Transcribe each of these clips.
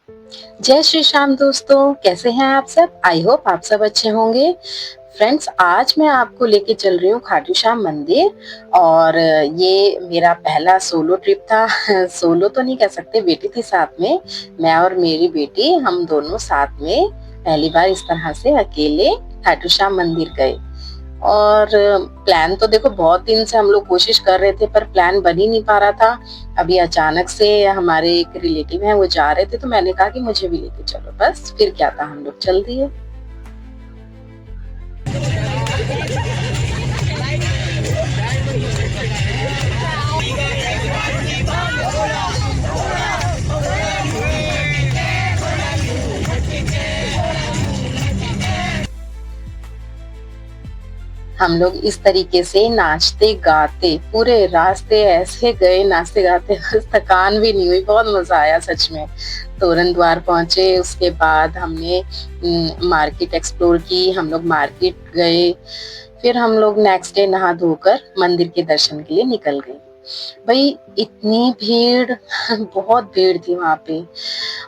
जय श्री श्याम दोस्तों, कैसे हैं आप सब? आई होप आप सब अच्छे होंगे। फ्रेंड्स, आज मैं आपको लेके चल रही हूँ खाटू श्याम मंदिर और ये मेरा पहला सोलो ट्रिप था। सोलो तो नहीं कह सकते, बेटी थी साथ में। मैं और मेरी बेटी हम दोनों साथ में पहली बार इस तरह से अकेले खाटू श्याम मंदिर गए। और प्लान तो देखो बहुत दिन से हम लोग कोशिश कर रहे थे पर प्लान बन ही नहीं पा रहा था। अभी अचानक से हमारे एक रिलेटिव हैं, वो जा रहे थे तो मैंने कहा कि मुझे भी लेके चलो, बस फिर क्या था, हम लोग चल दिए। हम लोग इस तरीके से नाचते गाते पूरे रास्ते ऐसे गए, नाचते गाते, बस थकान भी नहीं हुई। बहुत मजा आया सच में। तोरण द्वार पहुंचे, उसके बाद हमने मार्केट एक्सप्लोर की, हम लोग मार्केट गए। फिर हम लोग नेक्स्ट डे नहा धोकर मंदिर के दर्शन के लिए निकल गए। भाई इतनी भीड़, बहुत भीड़ थी वहां पे।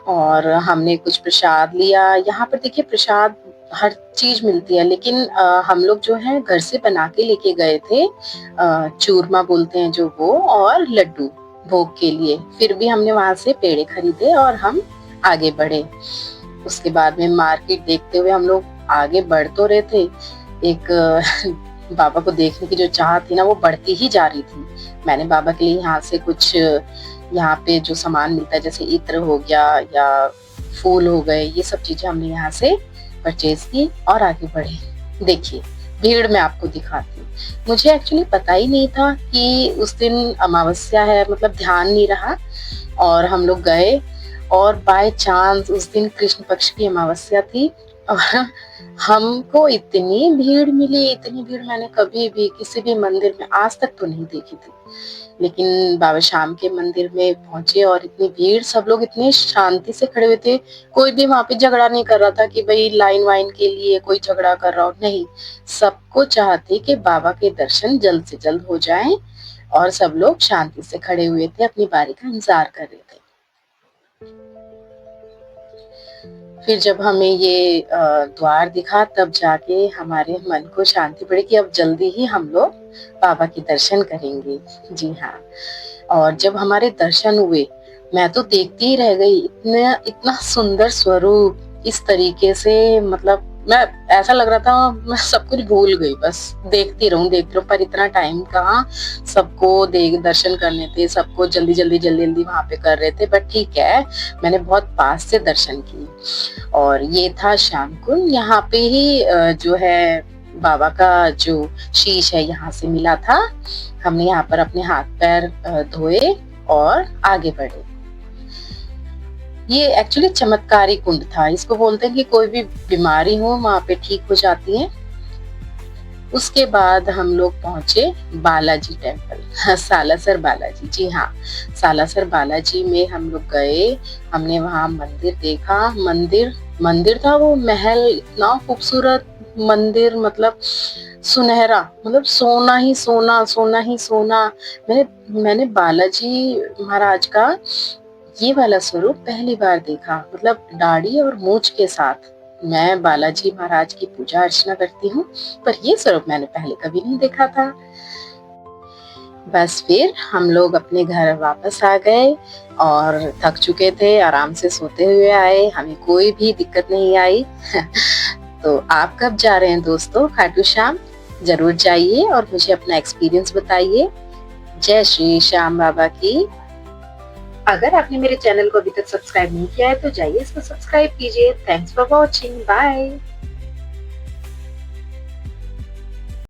और हमने कुछ प्रसाद लिया। यहाँ पर देखिए प्रसाद हर चीज मिलती है, लेकिन हम लोग जो है घर से बना के लेके गए थे। चूरमा बोलते हैं जो, वो और लड्डू भोग के लिए। फिर भी हमने वहां से पेड़े खरीदे और हम आगे बढ़े। उसके बाद में मार्केट देखते हुए हम लोग आगे बढ़ तो रहे थे। एक बाबा को देखने की जो चाह थी ना, वो बढ़ती ही जा रही थी। मैंने बाबा के लिए यहाँ से कुछ, यहाँ पे जो सामान मिलता है जैसे इत्र हो गया या फूल हो गए, ये सब चीजें हमने यहाँ से परचेज की और आगे बढ़े। देखिए भीड़ में आपको दिखाती हूँ। मुझे एक्चुअली पता ही नहीं था कि उस दिन अमावस्या है, मतलब ध्यान नहीं रहा। और हम लोग गए और बाय चांस उस दिन कृष्ण पक्ष की अमावस्या थी। और हमको इतनी भीड़ मिली, इतनी भीड़ मैंने कभी भी किसी भी मंदिर में आज तक तो नहीं देखी थी। लेकिन बाबा श्याम के मंदिर में पहुंचे और इतनी भीड़, सब लोग इतने शांति से खड़े हुए थे। कोई भी वहां पे झगड़ा नहीं कर रहा था कि भाई लाइन वाइन के लिए कोई झगड़ा कर रहा हो, नहीं। सबको चाहते कि बाबा के दर्शन जल्द से जल्द हो जाएं और सब लोग शांति से खड़े हुए थे, अपनी बारी का इंतजार कर रहे थे। फिर जब हमें ये द्वार दिखा तब जाके हमारे मन को शांति पड़ी कि अब जल्दी ही हम लोग बाबा के दर्शन करेंगे। जी हाँ। और जब हमारे दर्शन हुए, मैं तो देखती ही रह गई। इतना इतना सुंदर स्वरूप, इस तरीके से, मतलब मैं, ऐसा लग रहा था मैं सब कुछ भूल गई, बस देखती रहूं। पर इतना टाइम कहाँ सबको देख दर्शन करने थे, सबको जल्दी जल्दी जल्दी जल्दी वहां पे कर रहे थे। बट ठीक है, मैंने बहुत पास से दर्शन किए। और ये था श्याम कुंड। यहाँ पे ही जो है बाबा का जो शीश है यहाँ से मिला था। हमने यहाँ पर अपने हाथ पैर धोए और आगे बढ़े। ये एक्चुअली चमत्कारी कुंड था। इसको बोलते हैं कि कोई भी बीमारी हो वहां पे ठीक हो जाती है। उसके बाद हम लोग पहुंचे बालाजी टेम्पल, सालासर बालाजी। जी हाँ, सालासर बालाजी में हम लोग गए। हमने वहां मंदिर देखा। मंदिर मंदिर था वो, महल, इतना खूबसूरत मंदिर, मतलब सुनहरा, मतलब सोना ही सोना, सोना ही सोना। मैंने बालाजी महाराज का ये वाला स्वरूप पहली बार देखा, मतलब दाढ़ी और मूंछ के साथ। मैं बालाजी महाराज की पूजा अर्चना करती हूँ, पर ये स्वरूप मैंने पहले कभी नहीं देखा था। बस फिर हम लोग अपने घर वापस आ गए और थक चुके थे, आराम से सोते हुए आए, हमें कोई भी दिक्कत नहीं आई। तो आप कब जा रहे हैं दोस्तों खाटू श्याम? जरूर जाइए और मुझे अपना एक्सपीरियंस बताइए। जय श्री श्याम बाबा की। अगर आपने मेरे चैनल को अभी तक सब्सक्राइब नहीं किया है तो जाइए इसको सब्सक्राइब कीजिए। Thanks for watching, bye.